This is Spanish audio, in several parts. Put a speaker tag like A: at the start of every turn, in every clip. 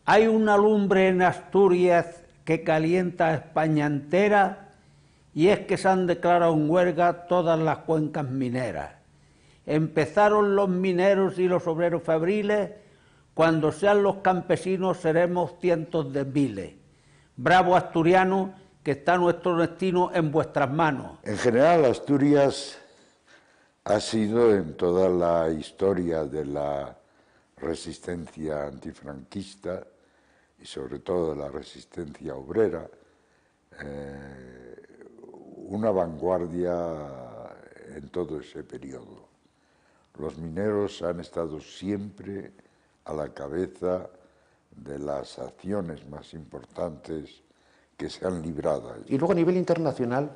A: Hay una lumbre en Asturias que calienta a España entera, y es que se han declarado en huelga todas las cuencas mineras. Empezaron los mineros y los obreros febriles, cuando sean los campesinos seremos cientos de miles. Bravo asturiano, que está nuestro destino en vuestras manos.
B: En general, Asturias ha sido en toda la historia de la resistencia antifranquista y sobre todo de la resistencia obrera, una vanguardia en todo ese periodo. Los mineros han estado siempre a la cabeza de las acciones más importantes que se han librado.
C: Y luego a nivel internacional,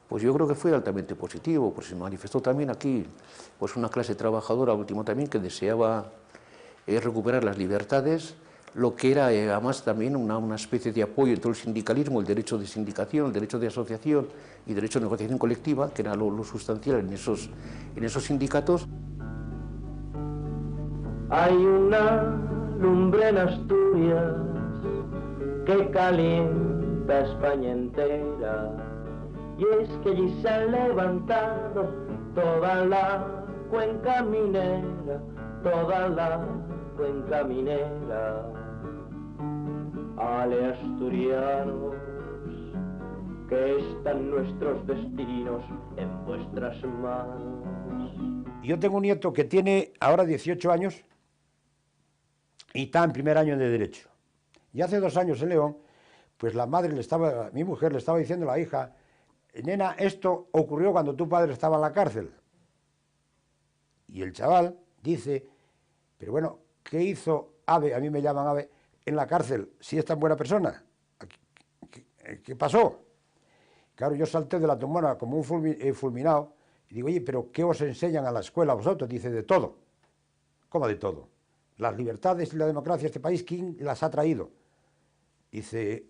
C: pues yo creo que fue altamente positivo, pues se manifestó también aquí pues una clase trabajadora último también que deseaba recuperar las libertades, lo que era además también una especie de apoyo en todo el sindicalismo, el derecho de sindicación, el derecho de asociación y derecho de negociación colectiva, que era lo sustancial en esos sindicatos.
D: Hay una lumbre en Asturias que calienta España entera, y es que allí se ha levantado toda la cuenca minera, toda la cuenca minera. Ale asturianos, que están nuestros destinos en vuestras manos.
E: Yo tengo un nieto que tiene ahora 18 años y está en primer año de Derecho. Y hace 2 años en León, pues mi mujer le estaba diciendo a la hija: nena, esto ocurrió cuando tu padre estaba en la cárcel. Y el chaval dice: pero bueno, ¿qué hizo Ave, a mí me llaman Ave, en la cárcel, si es tan buena persona? ¿Qué pasó? Claro, yo salté de la tumbona como un fulminado y digo: oye, pero ¿qué os enseñan a la escuela vosotros? Dice: de todo. ¿Cómo de todo? Las libertades y la democracia de este país, ¿quién las ha traído? Dice: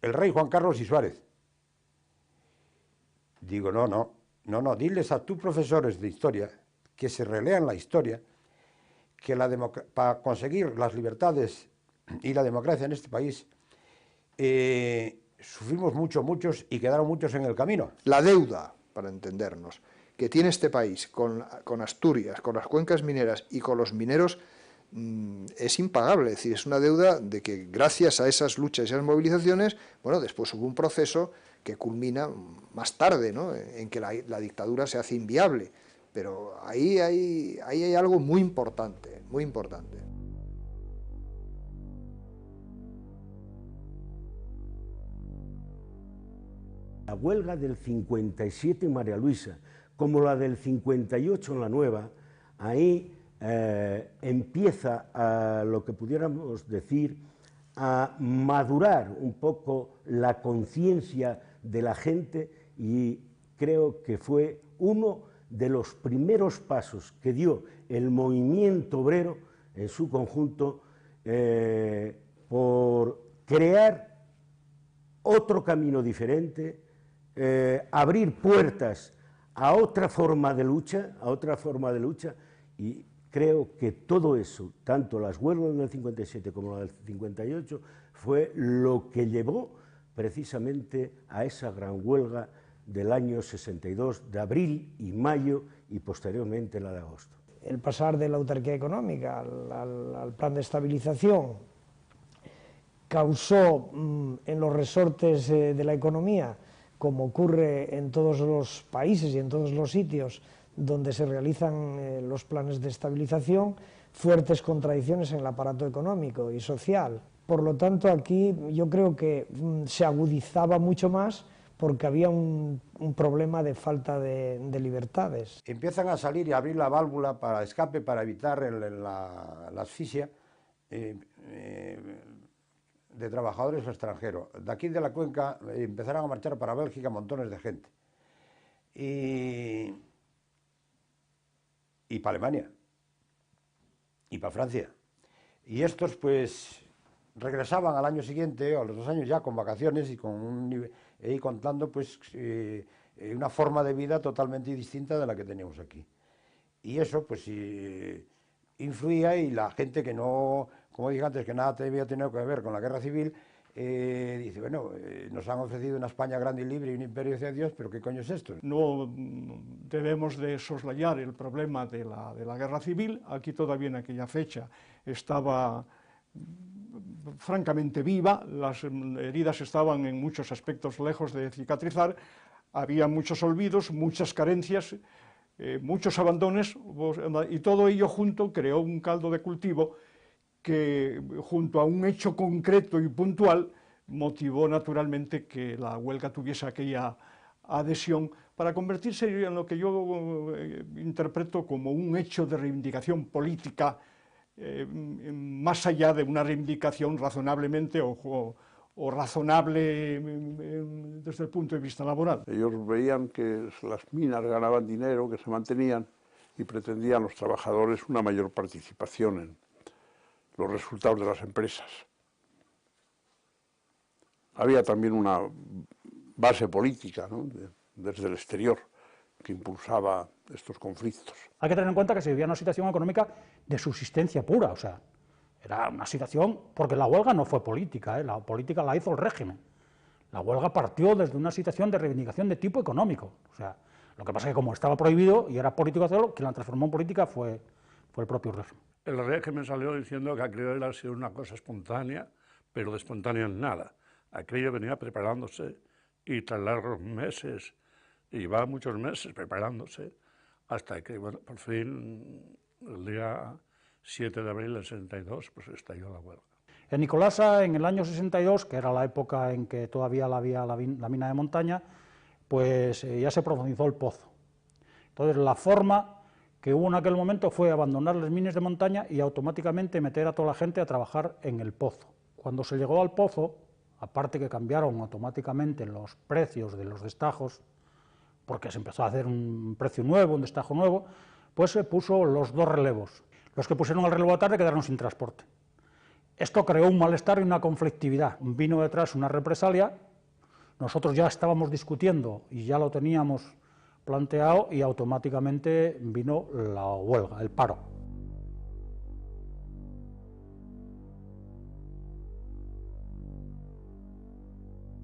E: el rey Juan Carlos y Suárez. Digo: no, diles a tus profesores de historia que se relean la historia, que para conseguir las libertades y la democracia en este país sufrimos muchos y quedaron muchos en el camino.
F: La deuda, para entendernos, que tiene este país con Asturias, con las cuencas mineras y con los mineros es impagable. Es decir, es una deuda de que gracias a esas luchas y esas movilizaciones, bueno, después hubo un proceso que culmina más tarde, ¿no?, en que la dictadura se hace inviable. Pero ahí hay algo muy importante, muy importante.
G: La huelga del 57 en María Luisa, como la del 58 en La Nueva, ahí empieza lo que pudiéramos decir a madurar un poco la conciencia de la gente, y creo que fue uno de los primeros pasos que dio el movimiento obrero en su conjunto por crear otro camino diferente, abrir puertas a otra forma de lucha, y creo que todo eso, tanto las huelgas del 57 como la del 58, fue lo que llevó precisamente a esa gran huelga del año 62, de abril y mayo, y posteriormente la de agosto.
H: El pasar de la autarquía económica al plan de estabilización causó en los resortes de la economía, como ocurre en todos los países y en todos los sitios donde se realizan los planes de estabilización, fuertes contradicciones en el aparato económico y social. Por lo tanto, aquí yo creo que se agudizaba mucho más porque había un problema de falta de libertades.
E: Empiezan a salir y a abrir la válvula para escape, para evitar la asfixia de trabajadores extranjeros. De aquí de la cuenca empezaron a marchar para Bélgica montones de gente. Y para Alemania. Y para Francia. Y estos pues regresaban al año siguiente o a los 2 años ya con vacaciones y contando pues una forma de vida totalmente distinta de la que teníamos aquí. Y eso pues influía, y la gente que no como dije antes, que nada había tenido que ver con la guerra civil, dice, bueno, nos han ofrecido una España grande y libre y un imperio hacia Dios, pero ¿qué coño es esto?
I: No debemos de soslayar el problema de la guerra civil. Aquí todavía en aquella fecha estaba francamente viva, las heridas estaban en muchos aspectos lejos de cicatrizar, había muchos olvidos, muchas carencias, muchos abandones, y todo ello junto creó un caldo de cultivo que, junto a un hecho concreto y puntual, motivó naturalmente que la huelga tuviese aquella adhesión para convertirse en lo que yo interpreto como un hecho de reivindicación política, más allá de una reivindicación razonablemente o razonable desde el punto de vista laboral.
J: Ellos veían que las minas ganaban dinero, que se mantenían, y pretendían los trabajadores una mayor participación en los resultados de las empresas. Había también una base política, ¿no?, desde el exterior, que impulsaba estos conflictos.
K: Hay que tener en cuenta que se vivía una situación económica de subsistencia pura, o sea, era una situación, porque la huelga no fue política, la política la hizo el régimen. La huelga partió desde una situación de reivindicación de tipo económico, o sea, lo que pasa es que como estaba prohibido y era político hacerlo, quien la transformó en política fue el propio régimen.
L: El régimen salió diciendo que aquello era sido una cosa espontánea, pero de espontánea nada. Aquello venía preparándose y tras largos meses, y llevaba muchos meses preparándose, hasta que, bueno, por fin, el día 7 de abril del 62, pues estalló la huelga.
K: En Nicolasa, en el año 62, que era la época en que todavía había la mina de montaña, pues ya se profundizó el pozo. Entonces, la forma que hubo en aquel momento fue abandonar las minas de montaña y automáticamente meter a toda la gente a trabajar en el pozo. Cuando se llegó al pozo, aparte que cambiaron automáticamente los precios de los destajos, porque se empezó a hacer un precio nuevo, un destajo nuevo, pues se puso los dos relevos. Los que pusieron el relevo tarde quedaron sin transporte. Esto creó un malestar y una conflictividad. Vino detrás una represalia, nosotros ya estábamos discutiendo y ya lo teníamos planteado y automáticamente vino la huelga, el paro.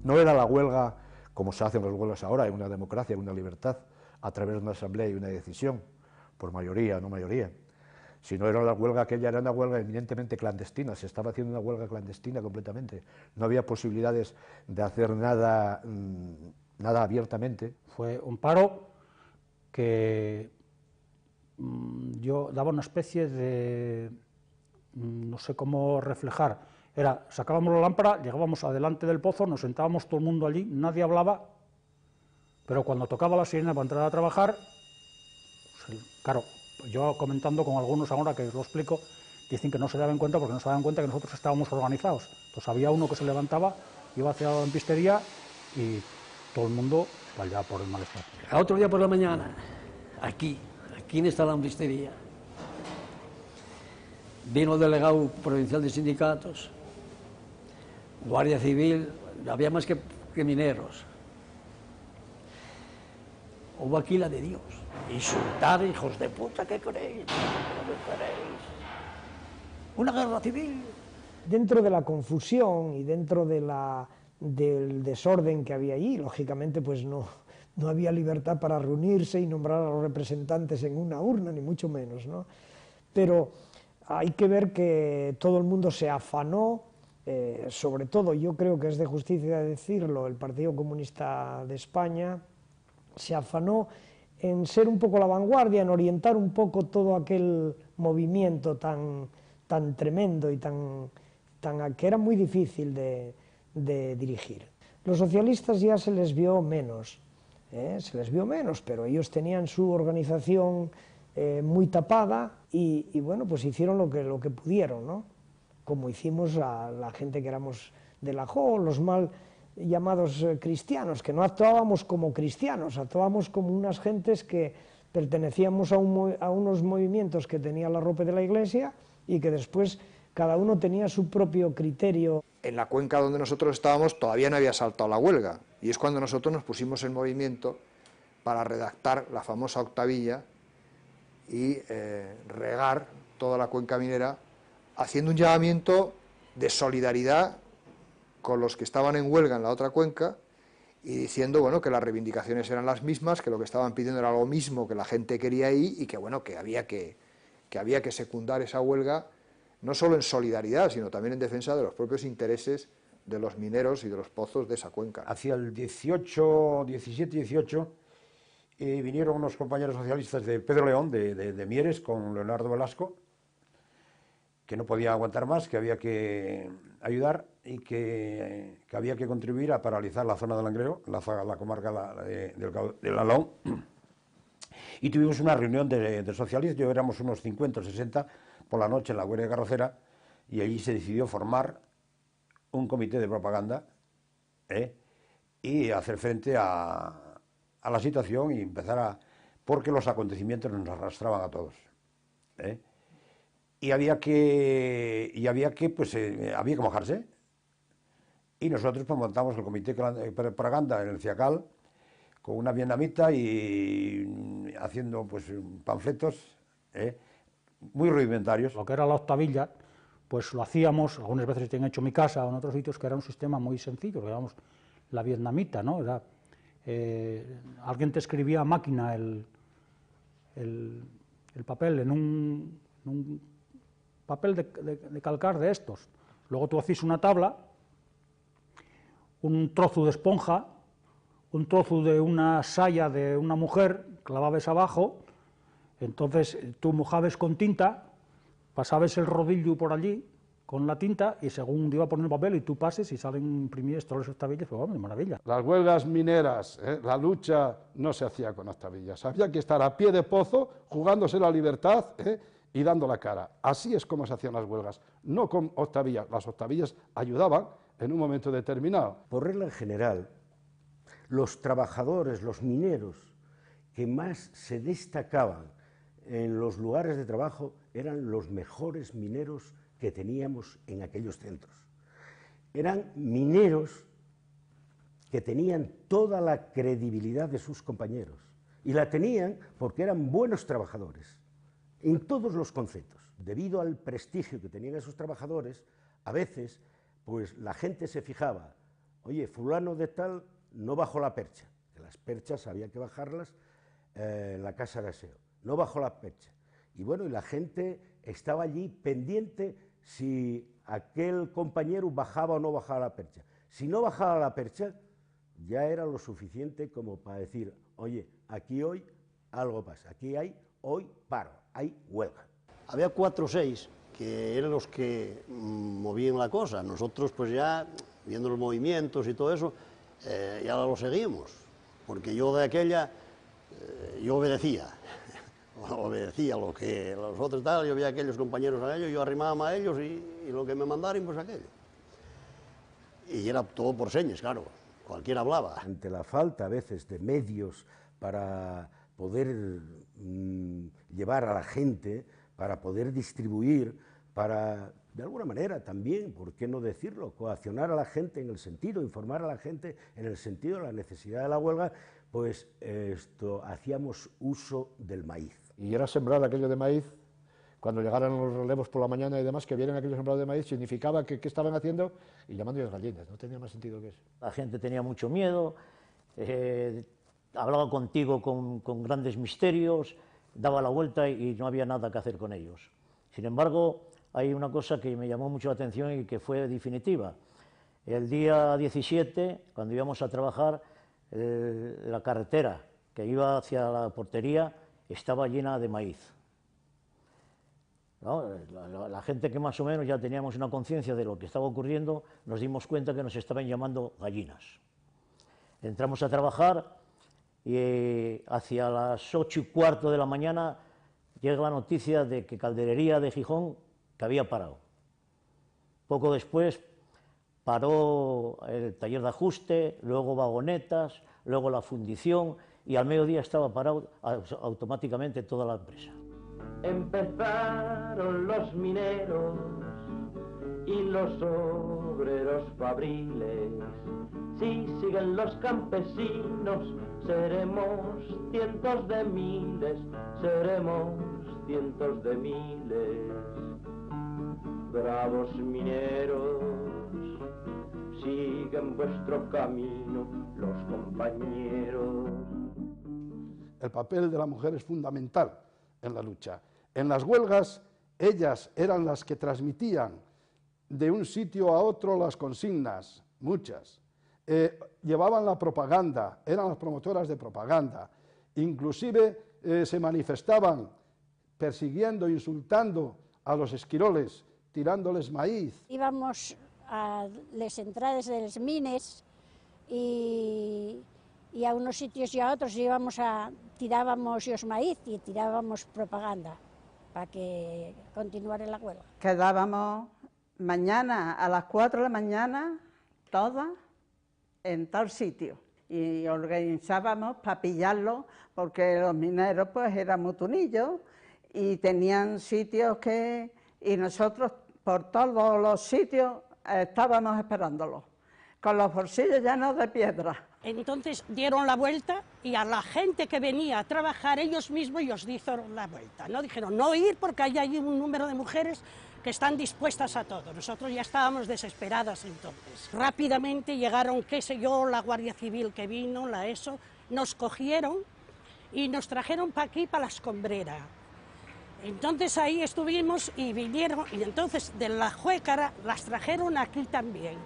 M: No era la huelga como se hacen las huelgas ahora, en una democracia, en una libertad, a través de una asamblea y una decisión, por mayoría o no mayoría, sino era la huelga aquella, era una huelga eminentemente clandestina, se estaba haciendo una huelga clandestina completamente, no había posibilidades de hacer nada, nada abiertamente.
K: Fue un paro que yo daba una especie de, no sé cómo reflejar, era, sacábamos la lámpara, llegábamos adelante del pozo, nos sentábamos todo el mundo allí, nadie hablaba, pero cuando tocaba la sirena para entrar a trabajar, pues, claro, yo comentando con algunos ahora que os lo explico, dicen que no se daban cuenta porque no se daban cuenta que nosotros estábamos organizados. Entonces había uno que se levantaba, iba hacia la lampistería y todo el mundo allá por el malestar.
N: A otro día por la mañana, aquí en esta lampistería, vino el delegado provincial de sindicatos, Guardia Civil, había más que mineros. Hubo aquí la de Dios. Insultar, hijos de puta, ¿qué queréis? ¿Qué queréis? ¿Una guerra civil?
H: Dentro de la confusión y dentro del desorden que había allí, lógicamente pues no había libertad para reunirse y nombrar a los representantes en una urna, ni mucho menos, ¿no? Pero hay que ver que todo el mundo se afanó, sobre todo, yo creo que es de justicia decirlo, el Partido Comunista de España se afanó en ser un poco la vanguardia, en orientar un poco todo aquel movimiento tan tremendo y que era muy difícil de dirigir. Los socialistas ya se les vio menos, pero ellos tenían su organización muy tapada y bueno, pues hicieron lo que pudieron, ¿no? Como hicimos a la gente que éramos de la JO, los mal llamados cristianos, que no actuábamos como cristianos, actuábamos como unas gentes que pertenecíamos a unos movimientos que tenía la ropa de la Iglesia y que después cada uno tenía su propio criterio.
F: En la cuenca donde nosotros estábamos todavía no había saltado la huelga, y es cuando nosotros nos pusimos en movimiento para redactar la famosa octavilla y regar toda la cuenca minera haciendo un llamamiento de solidaridad con los que estaban en huelga en la otra cuenca y diciendo, bueno, que las reivindicaciones eran las mismas, que lo que estaban pidiendo era lo mismo que la gente quería ahí y que, bueno, que había que secundar esa huelga, no solo en solidaridad, sino también en defensa de los propios intereses de los mineros y de los pozos de esa cuenca.
E: Hacia el 17-18, vinieron unos compañeros socialistas de Pedro León, de Mieres, con Leonardo Velasco, que no podía aguantar más, que había que ayudar y que había que contribuir a paralizar la zona del Langreo, la comarca del Alón. Y tuvimos una reunión de socialistas, yo éramos unos 50 o 60 por la noche en la Guardia Carrocera, y allí se decidió formar un comité de propaganda y hacer frente a la situación y empezar porque los acontecimientos nos arrastraban a todos. Y había que mojarse. Y nosotros pues, montamos el comité de propaganda en el Ciacal con una vietnamita y haciendo pues panfletos muy rudimentarios.
K: Lo que era la octavilla, pues lo hacíamos, algunas veces he hecho en mi casa o en otros sitios, que era un sistema muy sencillo, digamos, la vietnamita, ¿no? Era, alguien te escribía a máquina el papel en un papel de calcar de estos. Luego tú hacías una tabla, un trozo de esponja, un trozo de una saya de una mujer, clavabas abajo, entonces tú mojabas con tinta, pasabas el rodillo por allí con la tinta y según te iba a poner el papel y tú pases y salen imprimidas todas las octavillas, pues vamos, de maravilla.
O: Las huelgas mineras, la lucha no se hacía con octavillas, había que estar a pie de pozo, jugándose la libertad y dando la cara. Así es como se hacían las huelgas, no con octavillas. Las octavillas ayudaban en un momento determinado.
G: Por regla general, los trabajadores, los mineros que más se destacaban en los lugares de trabajo eran los mejores mineros que teníamos en aquellos centros. Eran mineros que tenían toda la credibilidad de sus compañeros y la tenían porque eran buenos trabajadores en todos los conceptos. Debido al prestigio que tenían esos trabajadores, a veces pues la gente se fijaba, oye, fulano de tal no bajó la percha, que las perchas había que bajarlas en la casa de aseo, no bajó la percha. Y bueno, y la gente estaba allí pendiente si aquel compañero bajaba o no bajaba la percha. Si no bajaba la percha, ya era lo suficiente como para decir, oye, aquí hoy algo pasa, aquí hay hoy paro, hay huelga.
N: Había 4 o 6 que eran los que movían la cosa. Nosotros pues ya, viendo los movimientos y todo eso, ya lo seguimos, porque yo de aquella, yo obedecía lo que los otros tal, yo veía a aquellos compañeros a ellos, yo arrimaba a ellos y lo que me mandaron pues aquello. Y era todo por señas, claro, cualquiera hablaba.
G: Ante la falta a veces de medios para poder llevar a la gente, para poder distribuir, para, de alguna manera también, ¿por qué no decirlo?, coaccionar a la gente en el sentido, informar a la gente en el sentido de la necesidad de la huelga, pues hacíamos uso del maíz.
M: Y era sembrar aquello de maíz, cuando llegaran los relevos por la mañana y demás, que vieran aquello sembrado de maíz, significaba que ¿qué estaban haciendo? Y llamando a las gallinas, no tenía más sentido que eso.
N: La gente tenía mucho miedo, hablaba contigo con grandes misterios, daba la vuelta y no había nada que hacer con ellos. Sin embargo, hay una cosa que me llamó mucho la atención y que fue definitiva. El día 17, cuando íbamos a trabajar, la carretera que iba hacia la portería estaba llena de maíz. ¿No? La gente que más o menos ya teníamos una conciencia de lo que estaba ocurriendo, nos dimos cuenta que nos estaban llamando gallinas. Entramos a trabajar y hacia las 8:15 de la mañana llega la noticia de que Calderería de Gijón que había parado. Poco después paró el taller de ajuste, luego vagonetas, luego la fundición y al mediodía estaba parado automáticamente toda la empresa.
D: Empezaron los mineros y los obreros fabriles. Si siguen los campesinos, seremos cientos de miles, seremos cientos de miles. bravos mineros, siguen vuestro camino los compañeros.
O: El papel de la mujer es fundamental en la lucha. En las huelgas, ellas eran las que transmitían de un sitio a otro las consignas, muchas. Llevaban la propaganda, eran las promotoras de propaganda. Inclusive se manifestaban persiguiendo, insultando a los esquiroles, tirándoles maíz.
P: Íbamos a las entradas de las mines y a unos sitios y a otros tirábamos los maíz y tirábamos propaganda para que continuara la huelga.
Q: Quedábamos mañana a las 4 de la mañana, todas en tal sitio, y organizábamos para pillarlo, porque los mineros pues eran muy tunillos y tenían sitios y nosotros por todos los sitios estábamos esperándolos, con los bolsillos llenos de piedra.
R: Entonces dieron la vuelta y a la gente que venía a trabajar ellos mismos ellos dieron la vuelta, ¿no? Dijeron no ir porque hay un número de mujeres que están dispuestas a todo. Nosotros ya estábamos desesperadas entonces. Rápidamente llegaron, qué sé yo, la Guardia Civil que vino, nos cogieron y nos trajeron para aquí, para la escombrera. Entonces ahí estuvimos y vinieron, y entonces de la Juécara las trajeron aquí también.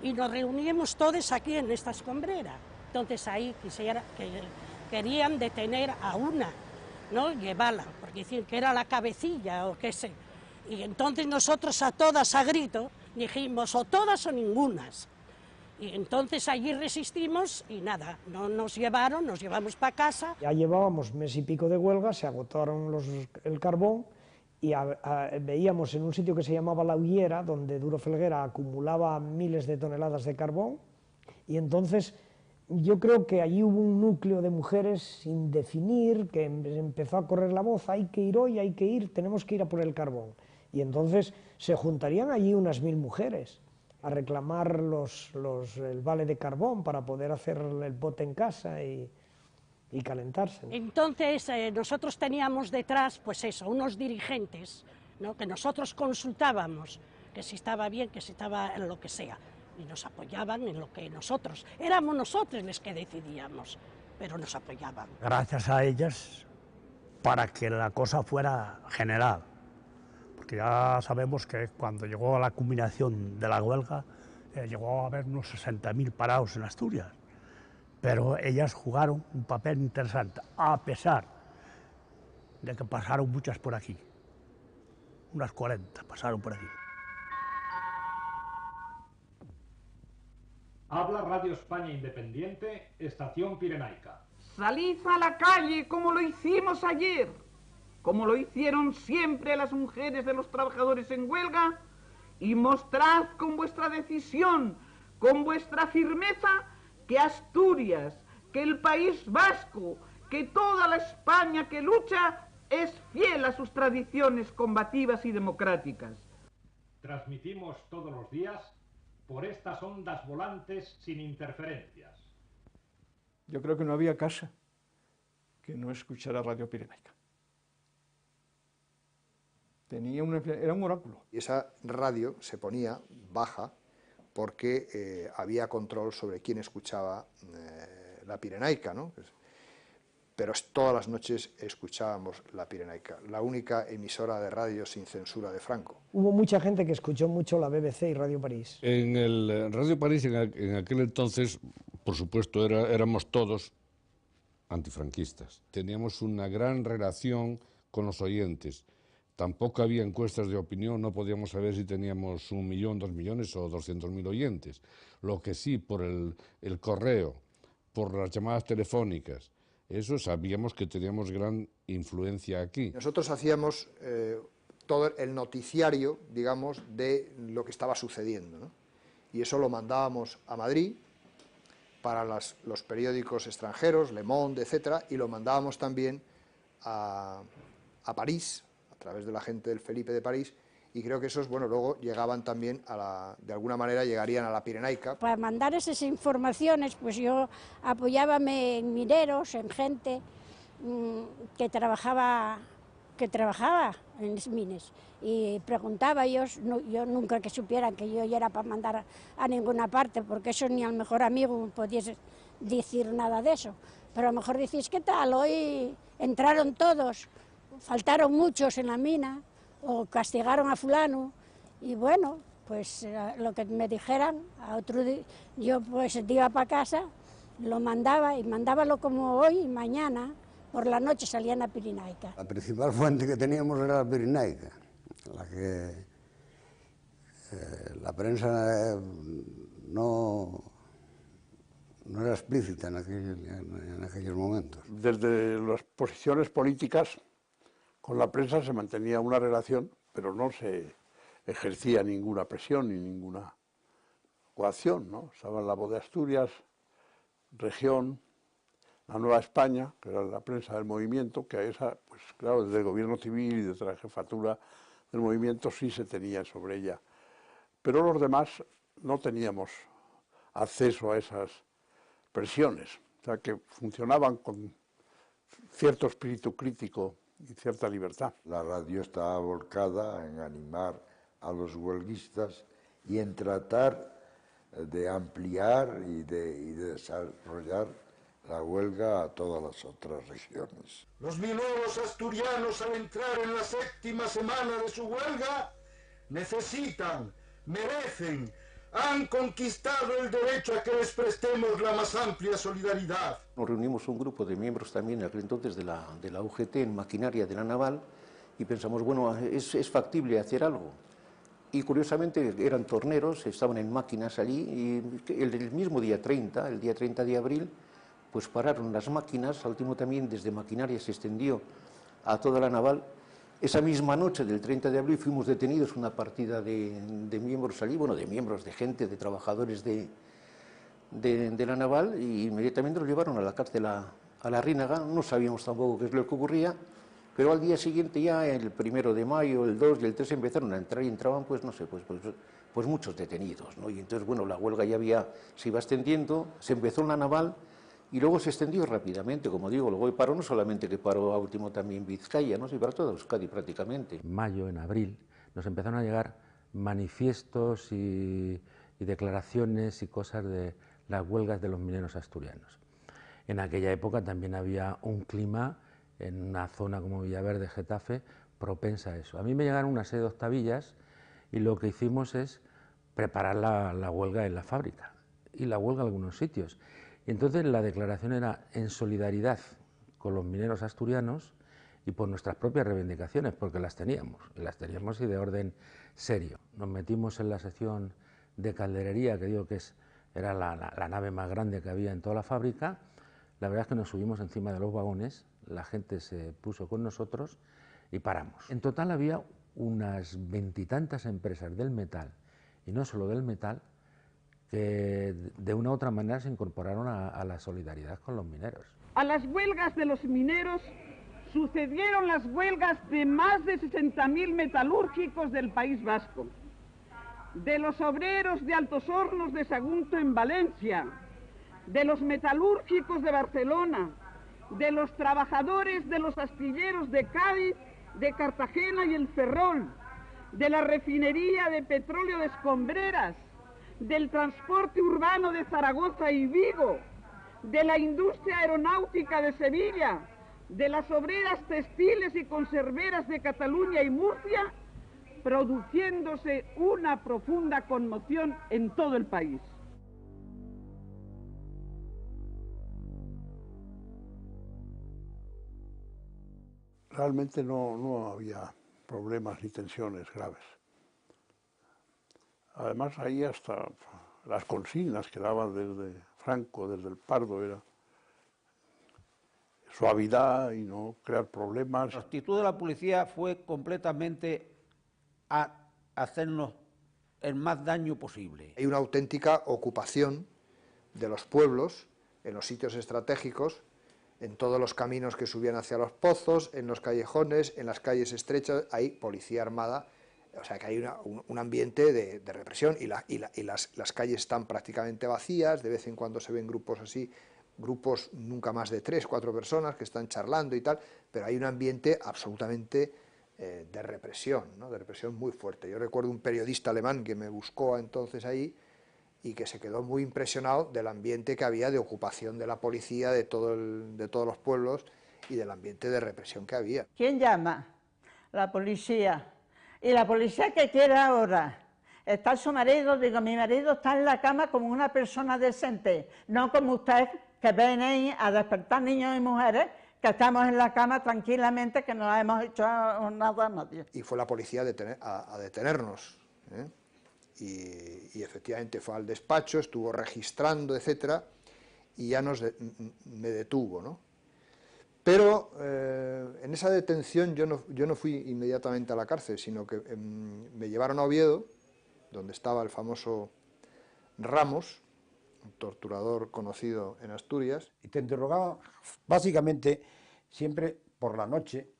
R: Y nos reunimos todos aquí en esta escombrera. Entonces ahí querían detener a una, ¿no? Llevarla, porque decían que era la cabecilla o qué sé. Y entonces nosotros a todas a grito dijimos o todas o ningunas. Y entonces allí resistimos y nada, no nos llevaron, nos llevamos para casa.
H: Ya llevábamos mes y pico de huelga, se agotaron el carbón y veíamos en un sitio que se llamaba La Ullera, donde Duro Felguera acumulaba miles de toneladas de carbón, y entonces yo creo que allí hubo un núcleo de mujeres sin definir, que empezó a correr la voz, hay que ir hoy, hay que ir, tenemos que ir a por el carbón. Y entonces se juntarían allí unas 1000 mujeres a reclamar el vale de carbón para poder hacer el bote en casa y calentarse, ¿no?
R: Entonces nosotros teníamos detrás, pues eso, unos dirigentes, ¿no? Que nosotros consultábamos, que si estaba bien, que si estaba en lo que sea, y nos apoyaban en lo que éramos nosotros los que decidíamos, pero nos apoyaban.
S: Gracias a ellas, para que la cosa fuera general, porque ya sabemos que cuando llegó a la culminación de la huelga, llegó a haber unos 60.000 parados en Asturias. Pero ellas jugaron un papel interesante, a pesar de que pasaron muchas por aquí. Unas 40 pasaron por aquí.
T: Habla Radio España Independiente, Estación Pirenaica.
U: Salid a la calle como lo hicimos ayer, como lo hicieron siempre las mujeres de los trabajadores en huelga, y mostrad con vuestra decisión, con vuestra firmeza, que Asturias, que el País Vasco, que toda la España que lucha es fiel a sus tradiciones combativas y democráticas.
T: Transmitimos todos los días por estas ondas volantes sin interferencias.
I: Yo creo que no había casa que no escuchara Radio Pirenaica. Era un oráculo.
F: Y esa radio se ponía baja porque había control sobre quién escuchaba la Pirenaica, ¿no? Pero todas las noches escuchábamos la Pirenaica, la única emisora de radio sin censura de Franco.
H: Hubo mucha gente que escuchó mucho la BBC y Radio París.
V: En el Radio París, en aquel entonces, por supuesto, éramos todos antifranquistas. Teníamos una gran relación con los oyentes. Tampoco había encuestas de opinión, no podíamos saber si teníamos 1 millón, 2 millones o 200.000 oyentes. Lo que sí, por el correo, por las llamadas telefónicas, eso sabíamos que teníamos gran influencia aquí.
F: Nosotros hacíamos todo el noticiario, digamos, de lo que estaba sucediendo, ¿no? Y eso lo mandábamos a Madrid para los periódicos extranjeros, Le Monde, etcétera, y lo mandábamos también a París, a través de la gente del Felipe de París, y creo que esos, bueno, luego llegaban también de alguna manera llegarían a la Pirenaica.
P: Para mandar esas informaciones, pues yo apoyábame en mineros, en gente que trabajaba que trabajaba en los mines y preguntaba yo nunca que supieran que yo ya era para mandar a ninguna parte, porque eso ni al mejor amigo podías decir nada de eso, pero a lo mejor decís, ¿qué tal? Hoy entraron todos, faltaron muchos en la mina o castigaron a fulano, y bueno, pues lo que me dijeran, a otro día, yo pues iba para casa, lo mandaba y mandábalo como hoy y mañana. Por la noche salían a Pirinaica.
A: La principal fuente que teníamos era la Pirinaica, la que la prensa no era explícita en aquellos momentos.
J: Desde las posiciones políticas con la prensa se mantenía una relación, pero no se ejercía ninguna presión ni ninguna coacción, ¿no? Estaba La Voz de Asturias, Región, La Nueva España, que era la prensa del movimiento, que a esa, pues claro, desde el gobierno civil y desde la jefatura del movimiento sí se tenía sobre ella. Pero los demás no teníamos acceso a esas presiones, o sea que funcionaban con cierto espíritu crítico y cierta libertad.
B: La radio estaba volcada en animar a los huelguistas y en tratar de ampliar y de desarrollar la huelga a todas las otras regiones.
W: Los mineros asturianos, al entrar en la 7ª semana de su huelga, necesitan, merecen, han conquistado el derecho a que les prestemos la más amplia solidaridad.
C: Nos reunimos un grupo de miembros también en aquel entonces de la UGT en maquinaria de la naval y pensamos, bueno, es factible hacer algo. Y curiosamente eran torneros, estaban en máquinas allí y el mismo día 30, el día 30 de abril, pues pararon las máquinas, al último también desde maquinaria se extendió a toda la naval. Esa misma noche del 30 de abril fuimos detenidos una partida de miembros allí, bueno, de miembros, de gente, de trabajadores de la naval, y inmediatamente los llevaron a la cárcel a la Rínaga. No sabíamos tampoco qué es lo que ocurría, pero al día siguiente ya, el 1 de mayo, el 2 y el 3 empezaron a entrar y entraban, pues no sé, pues muchos detenidos, ¿no? Y entonces, bueno, la huelga ya se iba extendiendo, se empezó en la naval, y luego se extendió rápidamente, como digo, luego paró no solamente que paró a último también Vizcaya, ¿no? Sino para toda Euskadi prácticamente.
X: En mayo, en abril, nos empezaron a llegar manifiestos y declaraciones y cosas de las huelgas de los mineros asturianos. En aquella época también había un clima en una zona como Villaverde, Getafe, propensa a eso. A mí me llegaron una serie de octavillas y lo que hicimos es preparar la huelga en la fábrica y la huelga en algunos sitios. Y entonces la declaración era en solidaridad con los mineros asturianos y por nuestras propias reivindicaciones, porque las teníamos y de orden serio. Nos metimos en la sección de calderería, que digo que era la nave más grande que había en toda la fábrica. La verdad es que nos subimos encima de los vagones, la gente se puso con nosotros y paramos. En total había unas 20 y tantas empresas del metal, y no solo del metal, que de una u otra manera se incorporaron a la solidaridad con los mineros.
U: A las huelgas de los mineros sucedieron las huelgas de más de 60.000 metalúrgicos del País Vasco, de los obreros de Altos Hornos de Sagunto en Valencia, de los metalúrgicos de Barcelona, de los trabajadores de los astilleros de Cádiz, de Cartagena y el Ferrol, de la refinería de petróleo de Escombreras, del transporte urbano de Zaragoza y Vigo, de la industria aeronáutica de Sevilla, de las obreras textiles y conserveras de Cataluña y Murcia, produciéndose una profunda conmoción en todo el país.
J: Realmente no había problemas ni tensiones graves. Además, ahí hasta las consignas que daban desde Franco, desde el Pardo, era suavidad y no crear problemas.
Y: La actitud de la policía fue completamente a hacernos el más daño posible.
F: Hay una auténtica ocupación de los pueblos en los sitios estratégicos, en todos los caminos que subían hacia los pozos, en los callejones, en las calles estrechas, hay policía armada. O sea que hay un ambiente de represión y las calles están prácticamente vacías, de vez en cuando se ven grupos así grupos nunca más de 3, 4 personas que están charlando y tal, pero hay un ambiente absolutamente de represión, ¿no? De represión muy fuerte. Yo recuerdo un periodista alemán que me buscó entonces ahí y que se quedó muy impresionado del ambiente que había de ocupación de la policía de todos los pueblos y del ambiente de represión que había.
Q: ¿Quién llama? La policía. ¿Y la policía qué quiere ahora? Está su marido, digo, mi marido está en la cama como una persona decente, no como usted que viene a despertar niños y mujeres que estamos en la cama tranquilamente, que no hemos hecho nada a nadie.
F: Y fue la policía a detenernos, ¿eh? Y efectivamente fue al despacho, estuvo registrando, etcétera, y ya me detuvo, ¿no? Pero en esa detención yo no fui inmediatamente a la cárcel, sino que me llevaron a Oviedo, donde estaba el famoso Ramos, un torturador conocido en Asturias.
E: Y te interrogaban básicamente siempre por la noche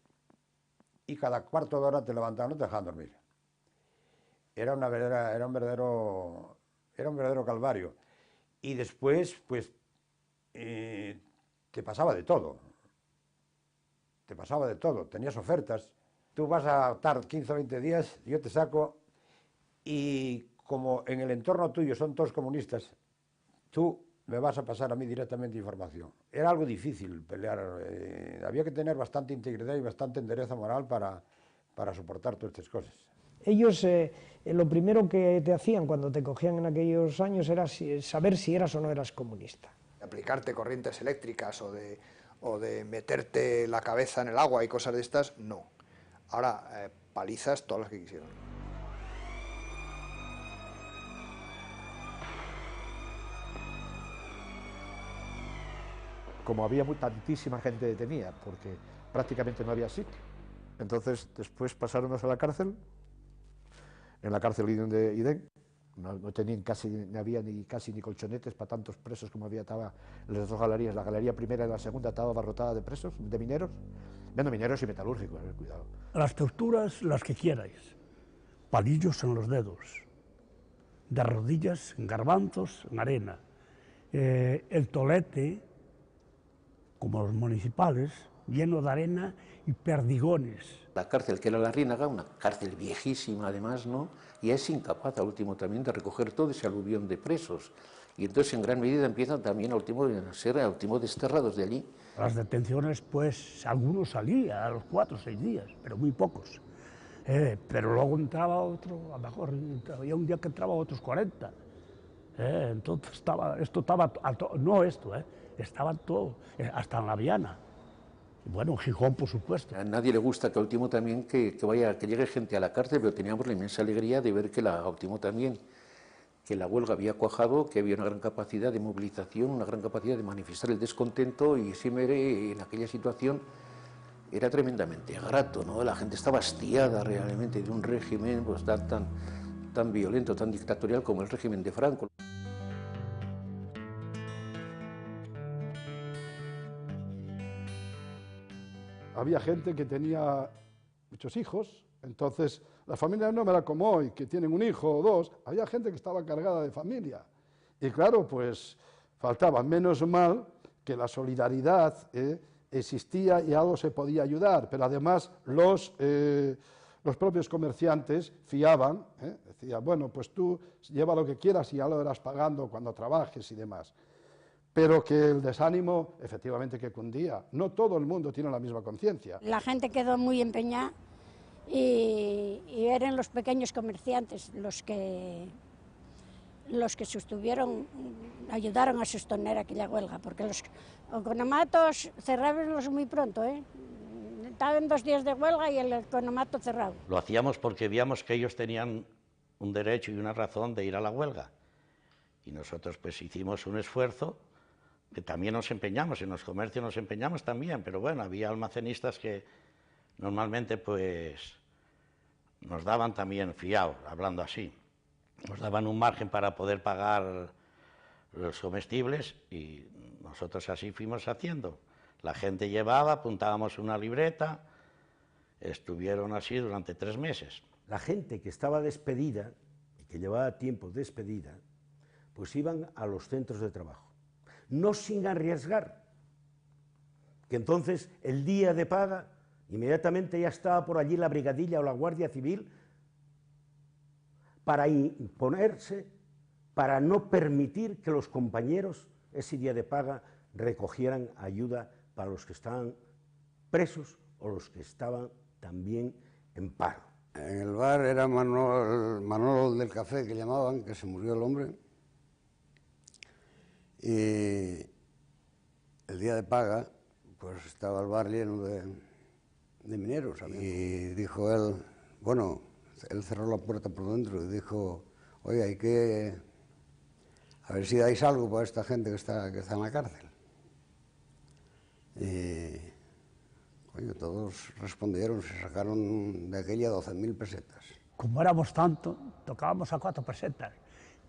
E: y cada cuarto de hora te levantaban y te dejaban dormir. Era un verdadero calvario. Y después, pues, te pasaba de todo. Te pasaba de todo. Tenías ofertas. Tú vas a estar 15 o 20 días, yo te saco, y como en el entorno tuyo son todos comunistas, tú me vas a pasar a mí directamente información. Era algo difícil pelear, había que tener bastante integridad y bastante entereza moral para soportar todas estas cosas.
H: Ellos, lo primero que te hacían cuando te cogían en aquellos años era saber si eras o no eras comunista.
F: Aplicarte corrientes eléctricas o de meterte la cabeza en el agua y cosas de estas, no. Ahora, palizas todas las que quisieron.
G: Como había tantísima gente detenida, porque prácticamente no había sitio. Entonces, después pasaronnos a la cárcel, en la cárcel de Idén, no tenían no había casi ni colchonetes para tantos presos como había, estaba en las dos galerías, la galería primera y la segunda estaba abarrotada de presos, de mineros, bueno, mineros y metalúrgicos, cuidado.
S: Las torturas, las que quierais, palillos en los dedos, de rodillas, en garbanzos, en arena, el tolete, como los municipales, lleno de arena y perdigones.
C: La cárcel que era la Riénaga, una cárcel viejísima además, ¿no? Y es incapaz al último también de recoger todo ese aluvión de presos. Y entonces en gran medida empiezan también a ser desterrados de allí.
S: Las detenciones, pues, algunos salían a los 4 o 6 días, pero muy pocos. Pero luego entraba otro, a lo mejor había un día que entraba otros 40. Entonces estaba todo, hasta en la Viana. Bueno, en Gijón, por supuesto.
C: A nadie le gusta que al último también que llegue gente a la cárcel, pero teníamos la inmensa alegría de ver que la último también, que la huelga había cuajado, que había una gran capacidad de movilización, una gran capacidad de manifestar el descontento, y siempre en aquella situación era tremendamente grato, ¿no? La gente estaba hastiada realmente de un régimen pues, tan violento, tan dictatorial como el régimen de Franco.
O: Había gente que tenía muchos hijos, entonces la familia no me la como hoy, que tienen un hijo o dos, había gente que estaba cargada de familia. Y claro, pues faltaba, menos mal que la solidaridad existía y algo se podía ayudar, pero además los propios comerciantes fiaban, decían, bueno, pues tú lleva lo que quieras y ya lo irás pagando cuando trabajes y demás. Pero que el desánimo, efectivamente, que cundía. No todo el mundo tiene la misma conciencia.
P: La gente quedó muy empeñada y eran los pequeños comerciantes los que ayudaron a sostener aquella huelga, porque los economatos cerrábamos muy pronto, Estaban 2 días de huelga y el economato cerrado.
K: Lo hacíamos porque veíamos que ellos tenían un derecho y una razón de ir a la huelga. Y nosotros pues hicimos un esfuerzo, que también nos empeñamos, en los comercios nos empeñamos también, pero bueno, había almacenistas que normalmente pues nos daban también fiado, hablando así, nos daban un margen para poder pagar los comestibles y nosotros así fuimos haciendo. La gente llevaba, apuntábamos una libreta, estuvieron así durante 3 meses.
L: La gente que estaba despedida, que llevaba tiempo despedida, pues iban a los centros de trabajo. no sin arriesgar, que entonces el día de paga, inmediatamente ya estaba por allí la brigadilla o la Guardia Civil para imponerse, para no permitir que los compañeros ese día de paga recogieran ayuda para los que estaban presos o los que estaban también en paro.
A: En el bar era Manolo del Café, que llamaban, que se murió el hombre, y el día de paga pues estaba el bar lleno de mineros, y dijo él, bueno, él cerró la puerta por dentro y dijo, oye, hay que, a ver si dais algo para esta gente que está en la cárcel. Y coño, todos respondieron, se sacaron de aquella 12.000 pesetas.
S: Como éramos tanto, tocábamos a 4 pesetas,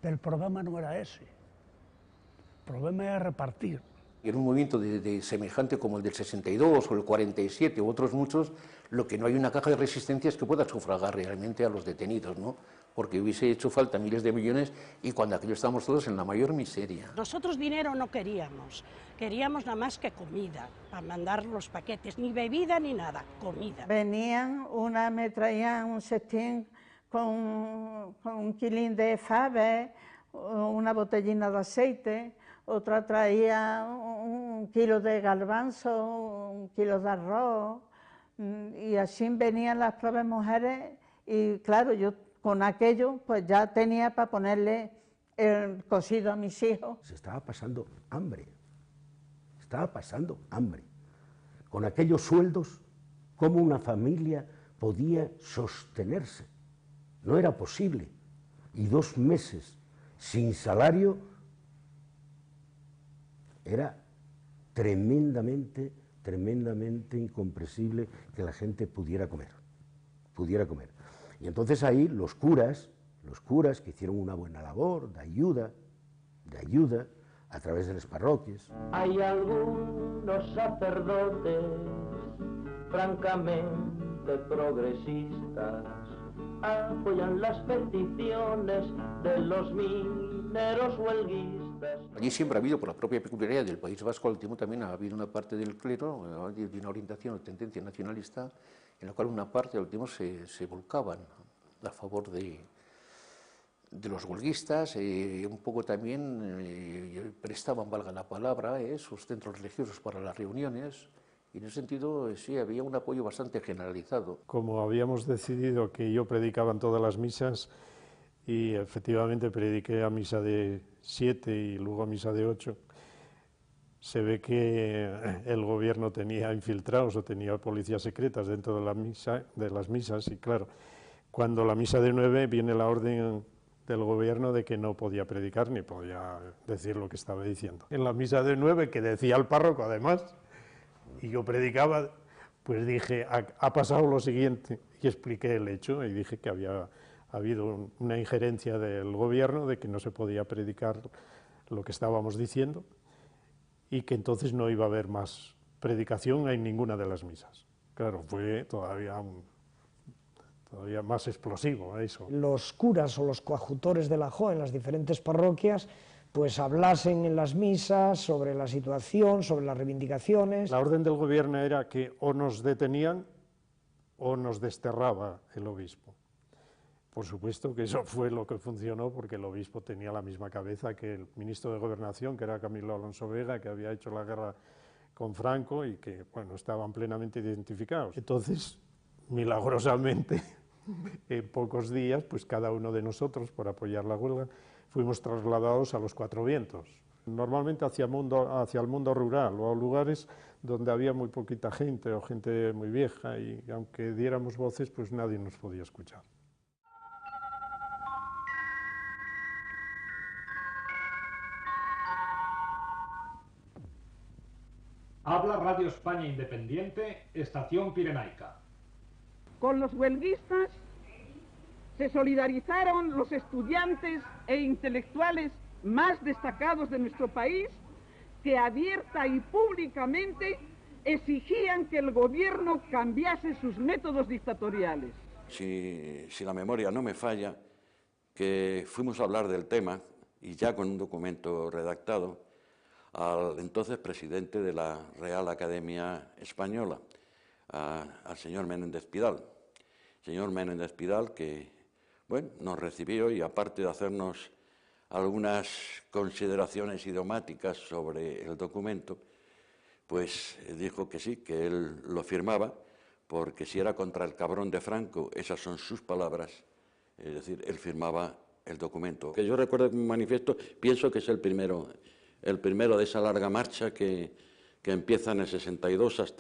S: pero el problema no era ese, el problema era repartir.
C: En un movimiento semejante como el del 62 o el 47 u otros muchos, lo que no hay una caja de resistencias que pueda sufragar realmente a los detenidos, ¿no? Porque hubiese hecho falta miles de millones y cuando aquello estábamos todos en la mayor miseria.
D: Nosotros dinero no queríamos, queríamos nada más que comida, para mandar los paquetes, ni bebida ni nada, comida.
Q: Venían, me traían un cestín con un kilín de fave, una botellina de aceite, otra traía un kilo de garbanzo, un kilo de arroz, y así venían las propias mujeres, y claro, yo con aquello pues ya tenía para ponerle el cocido a mis hijos.
L: Se estaba pasando hambre, Con aquellos sueldos, ¿cómo una familia podía sostenerse? No era posible. Y 2 meses sin salario era tremendamente incomprensible que la gente pudiera comer. Y entonces ahí los curas que hicieron una buena labor de ayuda a través de las parroquias.
M: Hay algunos sacerdotes francamente progresistas, apoyan las peticiones de los mineros huelguistas.
C: Allí siempre ha habido, por la propia peculiaridad del País Vasco, al último también ha habido una parte del clero de una orientación o tendencia nacionalista, en la cual una parte al último se volcaban a favor de los huelguistas, un poco también prestaban, valga la palabra, sus centros religiosos para las reuniones, y en ese sentido sí había un apoyo bastante generalizado.
N: Como habíamos decidido que yo predicaba en todas las misas, y efectivamente prediqué a misa de 7 y luego a misa de 8, se ve que el gobierno tenía infiltrados o tenía policías secretas dentro de las misas, y claro, cuando la misa de 9 viene la orden del gobierno de que no podía predicar ni podía decir lo que estaba diciendo. En la misa de 9, que decía el párroco además, y yo predicaba, pues dije, ha pasado lo siguiente, y expliqué el hecho, y dije que había habido una injerencia del gobierno de que no se podía predicar lo que estábamos diciendo, y que entonces no iba a haber más predicación en ninguna de las misas. Claro, fue todavía más explosivo eso.
H: Los curas o los coadjutores de la JOE en las diferentes parroquias pues hablasen en las misas sobre la situación, sobre las reivindicaciones.
N: La orden del gobierno era que o nos detenían o nos desterraba el obispo. Por supuesto que eso fue lo que funcionó, porque el obispo tenía la misma cabeza que el ministro de Gobernación, que era Camilo Alonso Vega, que había hecho la guerra con Franco y que, bueno, estaban plenamente identificados. Entonces, milagrosamente, en pocos días, pues cada uno de nosotros, por apoyar la huelga, fuimos trasladados a los Cuatro Vientos, normalmente hacia el mundo rural o a lugares donde había muy poquita gente o gente muy vieja, y aunque diéramos voces, pues nadie nos podía escuchar.
R: Habla Radio España Independiente, Estación Pirenaica.
U: Con los huelguistas se solidarizaron los estudiantes e intelectuales más destacados de nuestro país, que abierta y públicamente exigían que el gobierno cambiase sus métodos dictatoriales.
T: Si la memoria no me falla, que fuimos a hablar del tema, y ya con un documento redactado, al entonces presidente de la Real Academia Española, al señor Menéndez Pidal. Señor Menéndez Pidal, que bueno, nos recibió y aparte de hacernos algunas consideraciones idiomáticas sobre el documento, pues dijo que sí, que él lo firmaba, porque si era contra el cabrón de Franco, esas son sus palabras, es decir, él firmaba el documento. Que yo recuerdo que mi manifiesto, pienso que es el primero de esa larga marcha que empieza en el 62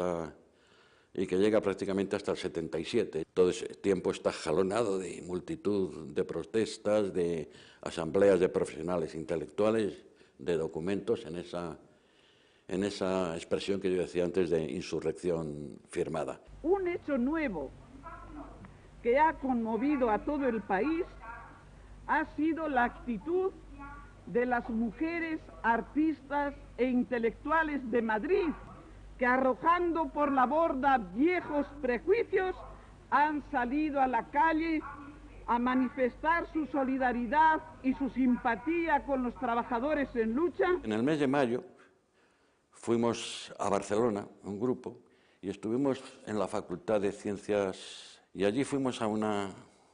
T: y que llega prácticamente hasta el 77. Todo ese tiempo está jalonado de multitud de protestas, de asambleas de profesionales intelectuales, de documentos en esa expresión que yo decía antes de insurrección firmada.
U: Un hecho nuevo que ha conmovido a todo el país ha sido la actitud de las mujeres artistas e intelectuales de Madrid, que arrojando por la borda viejos prejuicios han salido a la calle a manifestar su solidaridad y su simpatía con los trabajadores en lucha.
T: En el mes de mayo fuimos a Barcelona, un grupo, y estuvimos en la Facultad de Ciencias y allí fuimos a una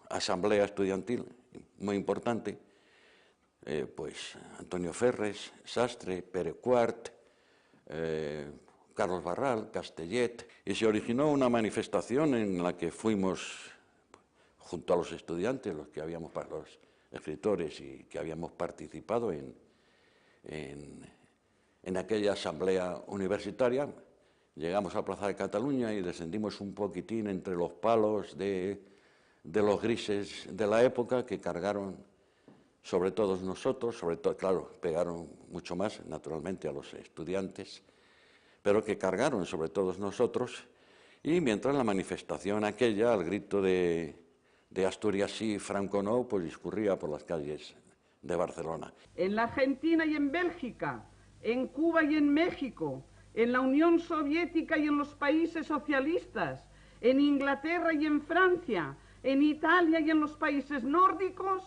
T: asamblea estudiantil muy importante, pues Antonio Ferres, Sastre, Pere Quart, Carlos Barral, Castellet, y se originó una manifestación en la que fuimos junto a los estudiantes, los escritores y que habíamos participado en aquella asamblea universitaria. Llegamos a Plaza de Cataluña y descendimos un poquitín entre los palos de los grises de la época que cargaron sobre todos nosotros, sobre todo, claro, pegaron mucho más, naturalmente, a los estudiantes, pero que cargaron sobre todos nosotros, y mientras la manifestación aquella, al grito de Asturias sí, Franco no, pues discurría por las calles de Barcelona.
U: En la Argentina y en Bélgica, en Cuba y en México, en la Unión Soviética y en los países socialistas, en Inglaterra y en Francia, en Italia y en los países nórdicos,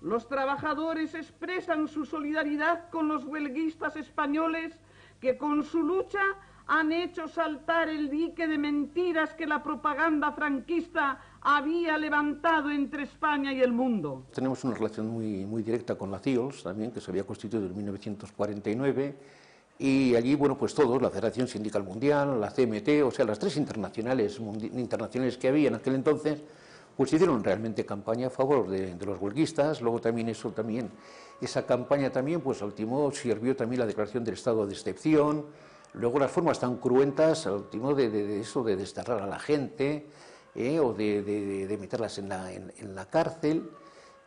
U: los trabajadores expresan su solidaridad con los huelguistas españoles que con su lucha han hecho saltar el dique de mentiras que la propaganda franquista había levantado entre España y el mundo.
C: Tenemos una relación muy directa con la CIOLS también, que se había constituido en 1949, y allí, bueno, pues todos, la Federación Sindical Mundial, la CMT, o sea, las tres internacionales que había en aquel entonces, pues hicieron realmente campaña a favor de los huelguistas. Luego también esa campaña también, pues al último sirvió también la declaración del estado de excepción. Luego las formas tan cruentas, al último, de eso, de desterrar a la gente, o de meterlas en la cárcel.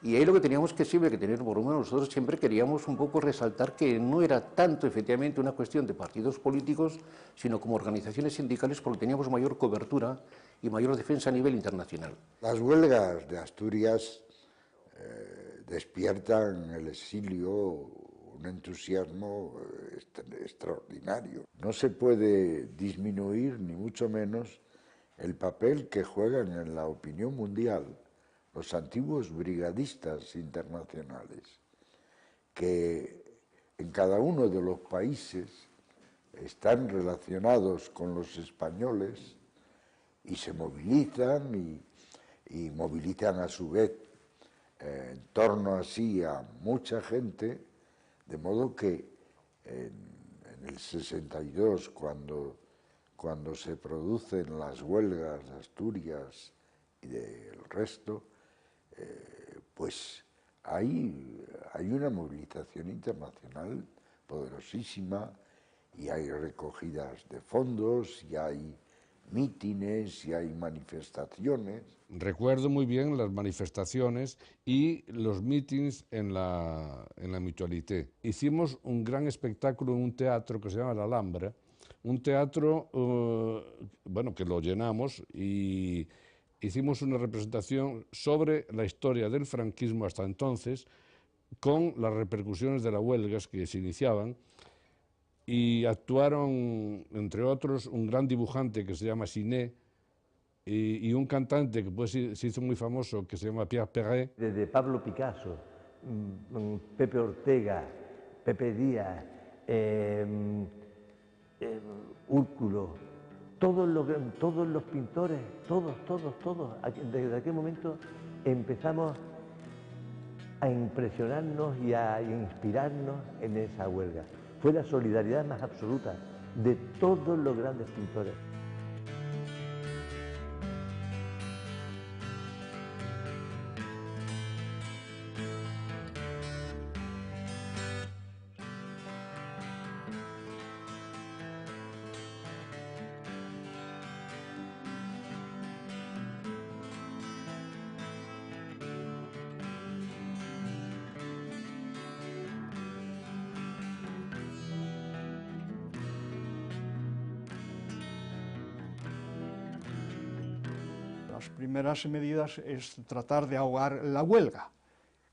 C: Y ahí lo que teníamos que siempre que tener, por lo menos nosotros siempre queríamos un poco resaltar que no era tanto efectivamente una cuestión de partidos políticos, sino como organizaciones sindicales, porque teníamos mayor cobertura y mayor defensa a nivel internacional.
B: Las huelgas de Asturias despiertan en el exilio un entusiasmo extraordinario. No se puede disminuir, ni mucho menos, el papel que juegan en la opinión mundial los antiguos brigadistas internacionales, que en cada uno de los países están relacionados con los españoles y se movilizan y movilizan a su vez en torno así a mucha gente, de modo que en el 62, cuando se producen las huelgas de Asturias y del resto, pues hay una movilización internacional poderosísima y hay recogidas de fondos y hay mítines y hay manifestaciones.
O: Recuerdo muy bien las manifestaciones y los mítines en la Mutualité. Hicimos un gran espectáculo en un teatro que se llama La Alhambra, un teatro bueno, que lo llenamos, y hicimos una representación sobre la historia del franquismo hasta entonces, con las repercusiones de las huelgas que se iniciaban, y actuaron, entre otros, un gran dibujante que se llama Siné y un cantante que pues se hizo muy famoso que se llama Pierre Perret.
I: Desde Pablo Picasso, Pepe Ortega, Pepe Díaz, Úrculo, todos los pintores, todos, desde aquel momento empezamos a impresionarnos y a inspirarnos en esa huelga. Fue la solidaridad más absoluta de todos los grandes pintores.
J: Las primeras medidas es tratar de ahogar la huelga.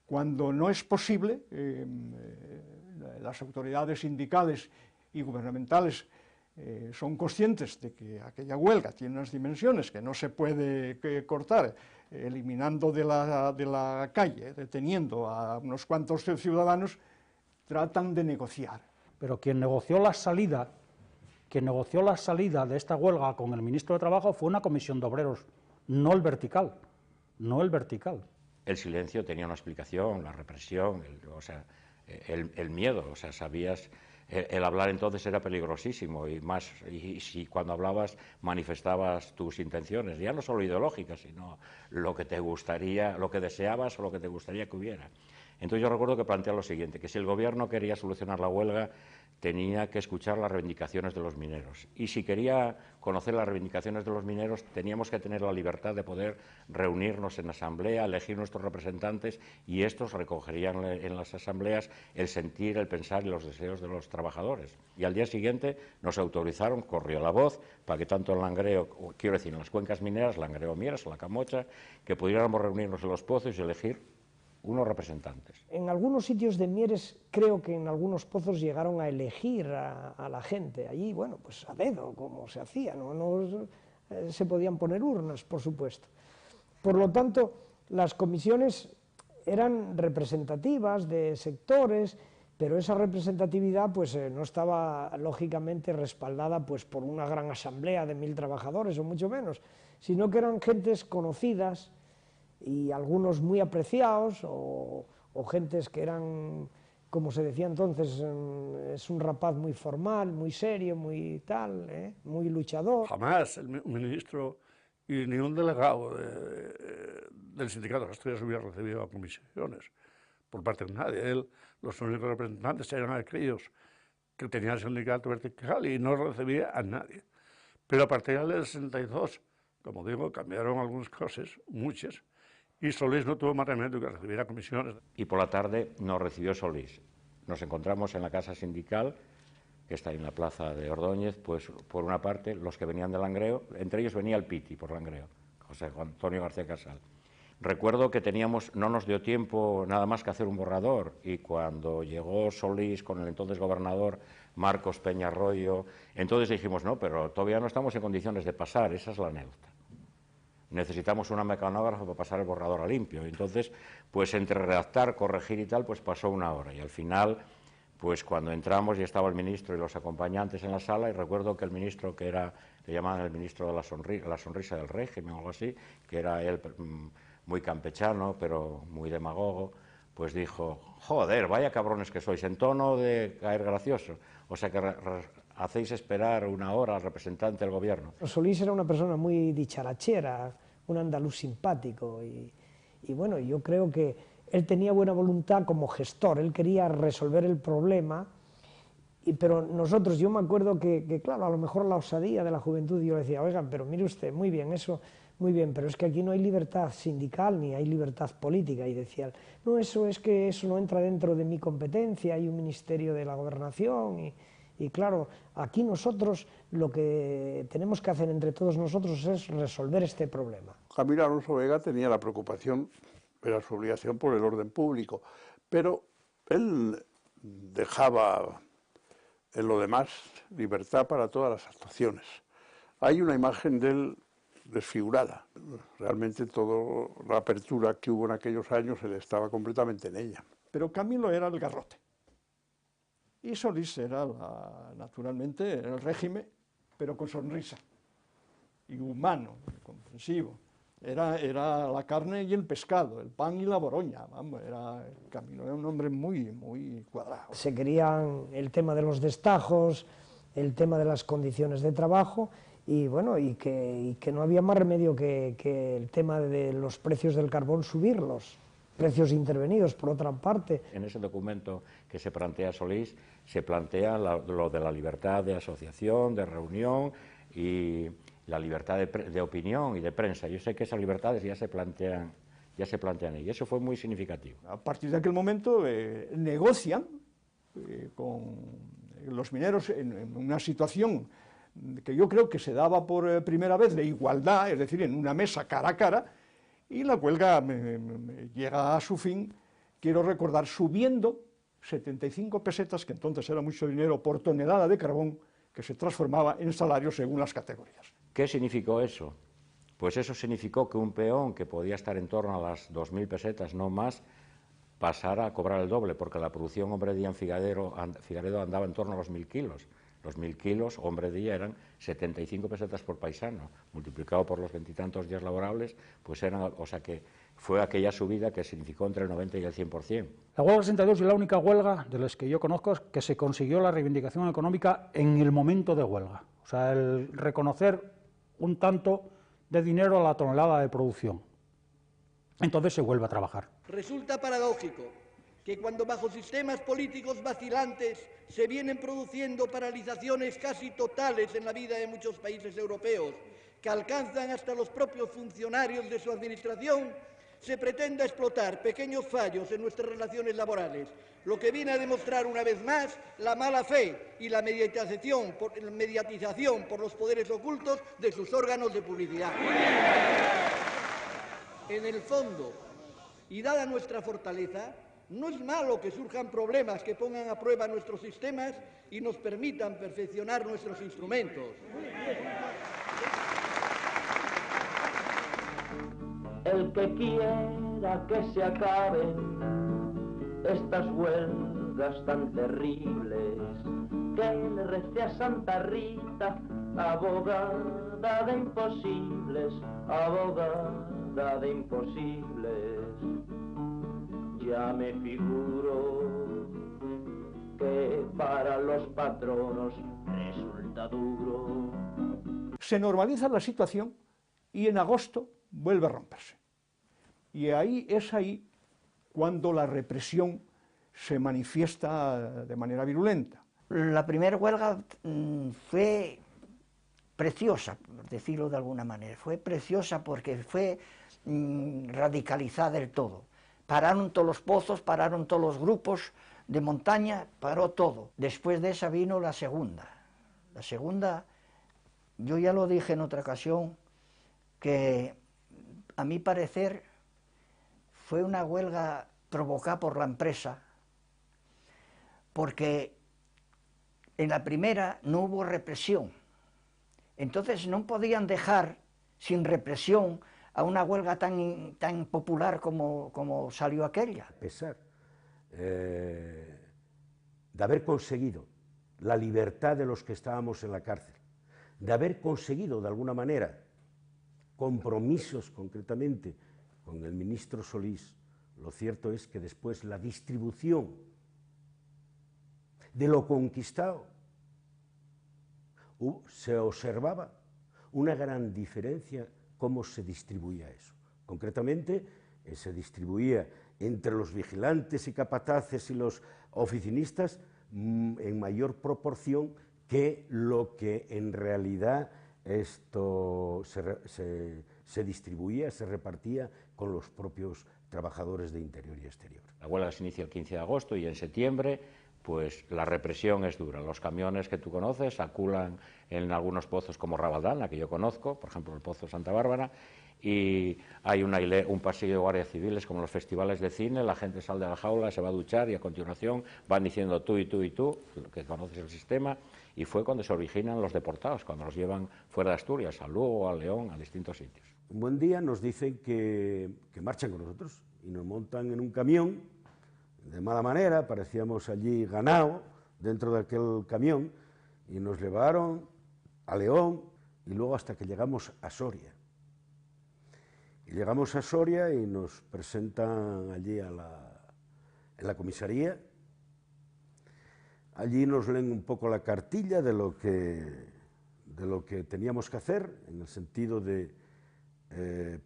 J: Cuando no es posible, las autoridades sindicales y gubernamentales son conscientes de que aquella huelga tiene unas dimensiones que no se puede cortar, eliminando de la calle, deteniendo a unos cuantos ciudadanos, tratan de negociar.
V: Pero quien negoció la salida de esta huelga con el ministro de Trabajo fue una comisión de obreros, no el vertical.
C: El silencio tenía una explicación, la represión, el miedo, o sea, sabías, el hablar entonces era peligrosísimo y si cuando hablabas manifestabas tus intenciones, ya no solo ideológicas, sino lo que te gustaría, lo que deseabas o lo que te gustaría que hubiera. Entonces yo recuerdo que plantea lo siguiente, que si el gobierno quería solucionar la huelga, tenía que escuchar las reivindicaciones de los mineros. Y si quería conocer las reivindicaciones de los mineros, teníamos que tener la libertad de poder reunirnos en asamblea, elegir nuestros representantes, y estos recogerían en las asambleas el sentir, el pensar y los deseos de los trabajadores. Y al día siguiente nos autorizaron, corrió la voz, para que tanto en Langreo, quiero decir, en las cuencas mineras, Langreo Mieres, La Camocha, que pudiéramos reunirnos en los pozos y elegir unos representantes.
H: En algunos sitios de Mieres creo que en algunos pozos llegaron a elegir a la gente. Allí, bueno, pues a dedo, como se hacía, no se podían poner urnas, por supuesto. Por lo tanto, las comisiones eran representativas de sectores, pero esa representatividad pues no estaba lógicamente respaldada pues por una gran asamblea de 1000 trabajadores o mucho menos, sino que eran gentes conocidas y algunos muy apreciados, o gentes que eran, como se decía entonces, es un rapaz muy formal, muy serio, muy tal, muy luchador.
W: Jamás el ministro y ni un delegado del sindicato de Asturias hubiera recibido comisiones por parte de nadie. Los únicos representantes eran aquellos que tenían el sindicato vertical y no recibía a nadie. Pero a partir del 62, como digo, cambiaron algunas cosas, muchas, y Solís no tuvo más remedio que recibir a comisiones.
C: Y por la tarde nos recibió Solís. Nos encontramos en la casa sindical, que está en la plaza de Ordóñez, pues por una parte los que venían de Langreo, entre ellos venía el Piti por Langreo, José Antonio García Casal. Recuerdo que no nos dio tiempo nada más que hacer un borrador, y cuando llegó Solís con el entonces gobernador Marcos Peñarroyo, entonces dijimos, no, pero todavía no estamos en condiciones de pasar, esa es la anécdota. Necesitamos una mecanógrafa para pasar el borrador a limpio. Entonces, pues entre redactar, corregir y tal, pues pasó una hora. Y al final, pues cuando entramos ya estaba el ministro y los acompañantes en la sala, y recuerdo que el ministro, que era, le llamaban el ministro de la sonrisa del régimen o algo así, que era él muy campechano, pero muy demagogo, pues dijo, joder, vaya cabrones que sois, en tono de caer gracioso. O sea que hacéis esperar una hora al representante del gobierno.
H: Solís era una persona muy dicharachera, un andaluz simpático, y bueno, yo creo que él tenía buena voluntad como gestor, él quería resolver el problema, pero nosotros, yo me acuerdo que claro, a lo mejor la osadía de la juventud, yo le decía, oigan, pero mire usted, muy bien, eso, muy bien, pero es que aquí no hay libertad sindical ni hay libertad política, y decía, no, eso es que eso no entra dentro de mi competencia, hay un ministerio de la gobernación, y claro, aquí nosotros lo que tenemos que hacer entre todos nosotros es resolver este problema.
W: Camilo Alonso Vega tenía la preocupación, era su obligación, por el orden público, pero él dejaba en lo demás libertad para todas las actuaciones. Hay una imagen de él desfigurada. Realmente toda la apertura que hubo en aquellos años él estaba completamente en ella.
J: Pero Camilo era el garrote. Y Solís era, naturalmente, el régimen, pero con sonrisa, y humano, y comprensivo. Era la carne y el pescado, el pan y la boroña, vamos, Camilo era un hombre muy cuadrado.
H: Se querían el tema de los destajos, el tema de las condiciones de trabajo, y bueno, y que no había más remedio que el tema de los precios del carbón subirlos, precios intervenidos por otra parte.
E: En ese documento que se plantea Solís, se plantea lo de la libertad de asociación, de reunión y la libertad de opinión y de prensa. Yo sé que esas libertades ya se plantean y eso fue muy significativo.
J: A partir de aquel momento negocian con los mineros en una situación que yo creo que se daba por primera vez de igualdad, es decir, en una mesa cara a cara, y la huelga llega a su fin, quiero recordar, subiendo 75 pesetas, que entonces era mucho dinero, por tonelada de carbón, que se transformaba en salario según las categorías.
E: ¿Qué significó eso? Pues eso significó que un peón que podía estar en torno a las 2.000 pesetas, no más, pasara a cobrar el doble, porque la producción hombre día en Figaredo andaba en torno a los 1.000 kilos. Los 1.000 kilos, hombre día, eran 75 pesetas por paisano, multiplicado por los 20 y tantos días laborables, pues eran, o sea que fue aquella subida que significó entre el 90 y el 100%.
V: La huelga 62 es la única huelga de las que yo conozco que se consiguió la reivindicación económica en el momento de huelga. O sea, el reconocer un tanto de dinero a la tonelada de producción. Entonces se vuelve a trabajar.
F: Resulta paradójico que cuando bajo sistemas políticos vacilantes se vienen produciendo paralizaciones casi totales en la vida de muchos países europeos, que alcanzan hasta los propios funcionarios de su administración, se pretenda explotar pequeños fallos en nuestras relaciones laborales, lo que viene a demostrar una vez más la mala fe y la mediatización por los poderes ocultos de sus órganos de publicidad. En el fondo, y dada nuestra fortaleza, no es malo que surjan problemas que pongan a prueba nuestros sistemas y nos permitan perfeccionar nuestros instrumentos.
M: El que quiera que se acaben estas huelgas tan terribles, que le rece a Santa Rita, abogada de imposibles, abogada de imposibles. Ya me figuro que para los patronos resulta duro.
J: Se normaliza la situación y en agosto vuelve a romperse. Y es ahí cuando la represión se manifiesta de manera virulenta.
G: La primera huelga fue preciosa, por decirlo de alguna manera. Fue preciosa porque fue radicalizada del todo. Pararon todos los pozos, pararon todos los grupos de montaña, paró todo. Después de esa vino la segunda. La segunda, yo ya lo dije en otra ocasión, que a mi parecer fue una huelga provocada por la empresa, porque en la primera no hubo represión. Entonces no podían dejar sin represión a una huelga tan popular como salió aquella.
L: A pesar de haber conseguido la libertad de los que estábamos en la cárcel, de haber conseguido de alguna manera compromisos concretamente con el ministro Solís, lo cierto es que después la distribución de lo conquistado se observaba una gran diferencia cómo se distribuía eso. Concretamente, se distribuía entre los vigilantes y capataces y los oficinistas en mayor proporción que lo que en realidad esto se distribuía, se repartía con los propios trabajadores de interior y exterior.
E: La huelga se inicia el 15 de agosto y en septiembre pues la represión es dura. Los camiones que tú conoces aculan en algunos pozos como Rabaldana, que yo conozco, por ejemplo el Pozo Santa Bárbara, y hay un pasillo de guardias civiles como los festivales de cine, la gente sale de la jaula, se va a duchar y a continuación van diciendo tú y tú y tú, que conoces el sistema, y fue cuando se originan los deportados, cuando los llevan fuera de Asturias, a Lugo, a León, a distintos sitios.
L: Un buen día nos dicen que marchan con nosotros y nos montan en un camión de mala manera, parecíamos allí ganado, dentro de aquel camión y nos llevaron a León y luego hasta que llegamos a Soria. Y llegamos a Soria y nos presentan allí en la comisaría. Allí nos leen un poco la cartilla de lo que teníamos que hacer, en el sentido de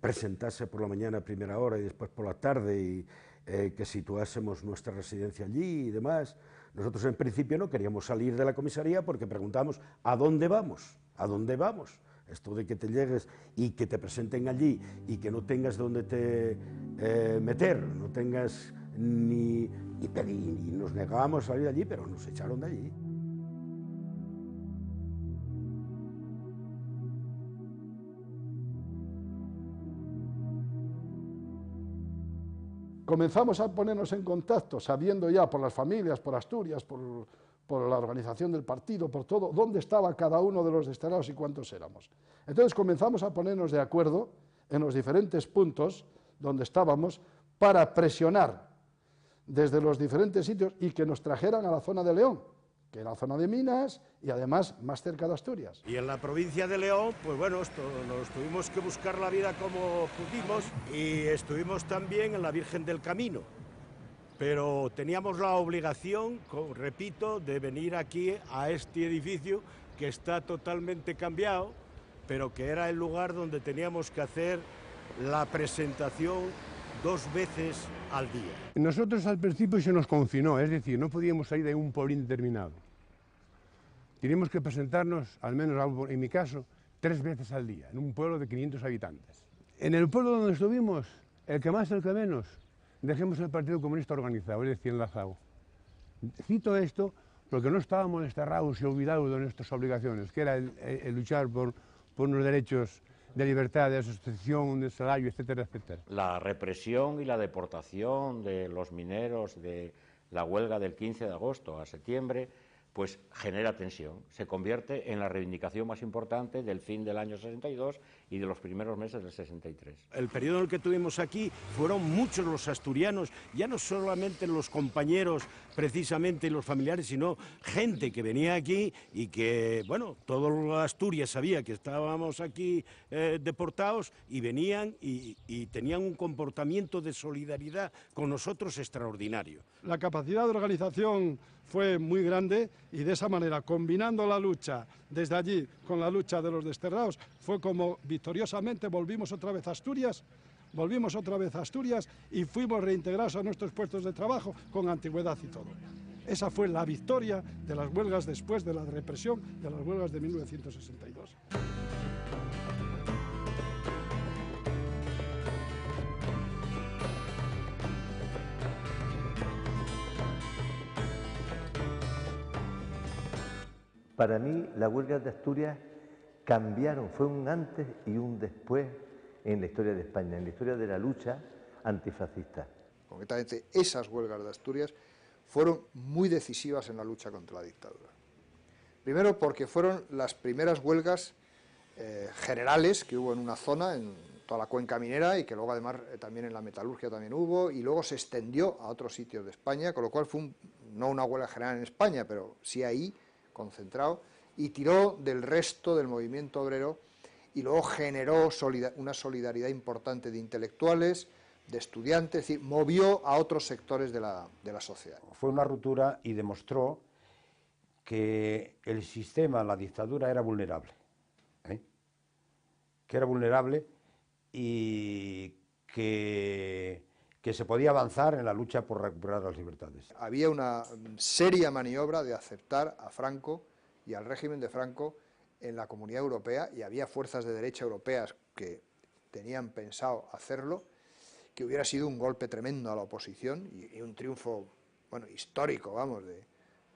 L: presentarse por la mañana a primera hora y después por la tarde, y que situásemos nuestra residencia allí y demás. Nosotros en principio no queríamos salir de la comisaría porque preguntamos ¿a dónde vamos? ¿A dónde vamos? Esto de que te llegues y que te presenten allí y que no tengas dónde te meter, no tengas ni pedir, y nos negábamos a salir de allí, pero nos echaron de allí.
O: Comenzamos a ponernos en contacto, sabiendo ya por las familias, por Asturias, por la organización del partido, por todo, dónde estaba cada uno de los desterrados y cuántos éramos. Entonces comenzamos a ponernos de acuerdo en los diferentes puntos donde estábamos para presionar desde los diferentes sitios y que nos trajeran a la zona de León, que era la zona de Minas y además más cerca de Asturias.
A: Y en la provincia de León, pues bueno, nos tuvimos que buscar la vida como pudimos y estuvimos también en la Virgen del Camino. Pero teníamos la obligación, repito, de venir aquí a este edificio que está totalmente cambiado, pero que era el lugar donde teníamos que hacer la presentación 2 veces al día.
K: Nosotros al principio se nos confinó, es decir, no podíamos salir de un pueblo determinado. Teníamos que presentarnos, al menos en mi caso, 3 veces al día, en un pueblo de 500 habitantes. En el pueblo donde estuvimos, el que más, el que menos, dejemos el Partido Comunista organizado, es decir, enlazado. Cito esto porque no estábamos desterrados y olvidados de nuestras obligaciones, que era el luchar por unos derechos de libertad, de asociación, de salario, etcétera, etcétera.
E: La represión y la deportación de los mineros de la huelga del 15 de agosto a septiembre, pues genera tensión, se convierte en la reivindicación más importante del fin del año 62 y de los primeros meses del 63.
A: El periodo en el que tuvimos aquí fueron muchos los asturianos, ya no solamente los compañeros precisamente y los familiares, sino gente que venía aquí y que, bueno, todo Asturias sabía que estábamos aquí deportados y venían y tenían un comportamiento de solidaridad con nosotros extraordinario.
O: La capacidad de organización fue muy grande y de esa manera, combinando la lucha desde allí con la lucha de los desterrados, fue como victoriosamente volvimos otra vez a Asturias y fuimos reintegrados a nuestros puestos de trabajo con antigüedad y todo. Esa fue la victoria de las huelgas después de la represión de las huelgas de 1962.
I: Para mí, las huelgas de Asturias cambiaron, fue un antes y un después en la historia de España, en la historia de la lucha antifascista.
P: Concretamente, esas huelgas de Asturias fueron muy decisivas en la lucha contra la dictadura. Primero porque fueron las primeras huelgas generales que hubo en una zona, en toda la cuenca minera, y que luego además también en la metalurgia también hubo, y luego se extendió a otros sitios de España, con lo cual fue no una huelga general en España, pero sí ahí, concentrado, y tiró del resto del movimiento obrero y luego generó una solidaridad importante de intelectuales, de estudiantes, es decir, movió a otros sectores de la sociedad.
X: Fue una ruptura y demostró que el sistema, la dictadura, era vulnerable, que era vulnerable y que se podía avanzar en la lucha por recuperar las libertades.
P: Había una seria maniobra de aceptar a Franco y al régimen de Franco en la Comunidad Europea, y había fuerzas de derecha europeas que tenían pensado hacerlo, que hubiera sido un golpe tremendo a la oposición y un triunfo, bueno, histórico, vamos,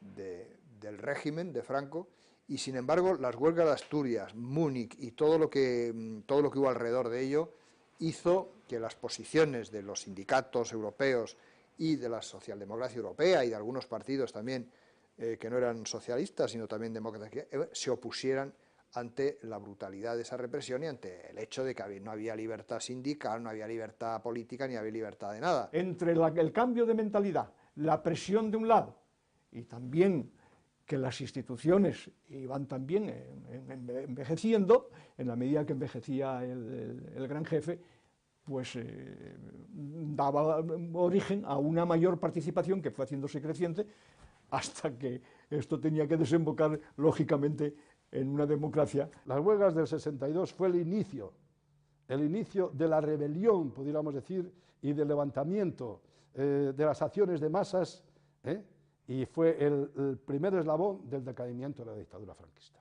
P: del régimen de Franco. Y sin embargo, las huelgas de Asturias, Múnich y todo lo que hubo alrededor de ello hizo que las posiciones de los sindicatos europeos y de la socialdemocracia europea y de algunos partidos también que no eran socialistas sino también demócratas se opusieran ante la brutalidad de esa represión y ante el hecho de que no había libertad sindical, no había libertad política ni había libertad de nada.
J: Entre el cambio de mentalidad, la presión de un lado y también que las instituciones iban también envejeciendo, en la medida que envejecía el gran jefe, pues daba origen a una mayor participación que fue haciéndose creciente hasta que esto tenía que desembocar, lógicamente, en una democracia.
O: Las huelgas del 62 fue el inicio de la rebelión, podríamos decir, y del levantamiento de las acciones de masas, y fue el primer eslabón del decaimiento de la dictadura franquista.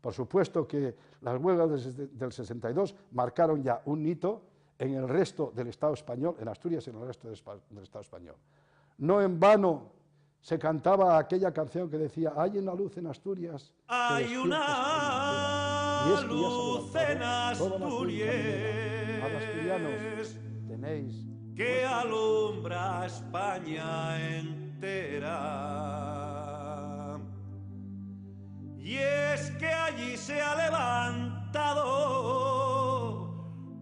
O: Por supuesto que las huelgas del 62 marcaron ya un hito en el resto del Estado español, en Asturias y en el resto del Estado español. No en vano se cantaba aquella canción que decía: hay una luz en Asturias.
D: Hay una luz en Asturias que alumbra a España entera. Y es que allí se ha levantado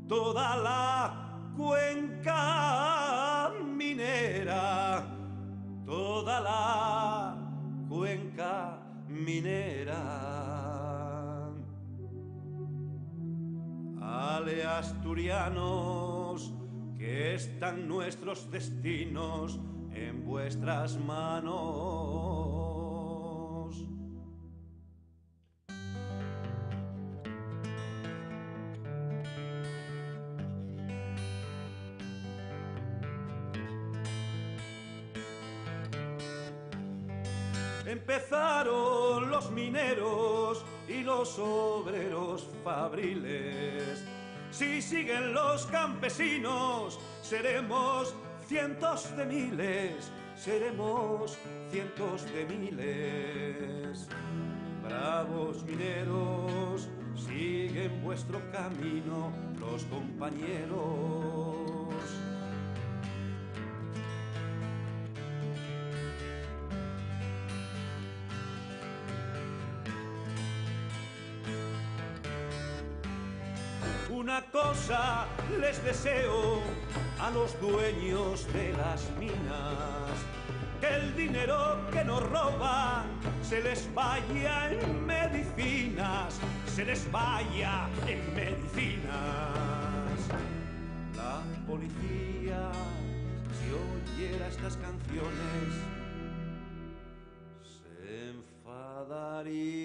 D: toda la cuenca minera, toda la cuenca minera. Ale, asturianos, que están nuestros destinos en vuestras manos. Empezaron los mineros y los obreros fabriles. Si siguen los campesinos, seremos cientos de miles, seremos cientos de miles. Bravos mineros, siguen vuestro camino los compañeros. Una cosa les deseo a los dueños de las minas: que el dinero que nos roban se les vaya en medicinas, se les vaya en medicinas. La policía, si oyera estas canciones, se enfadaría.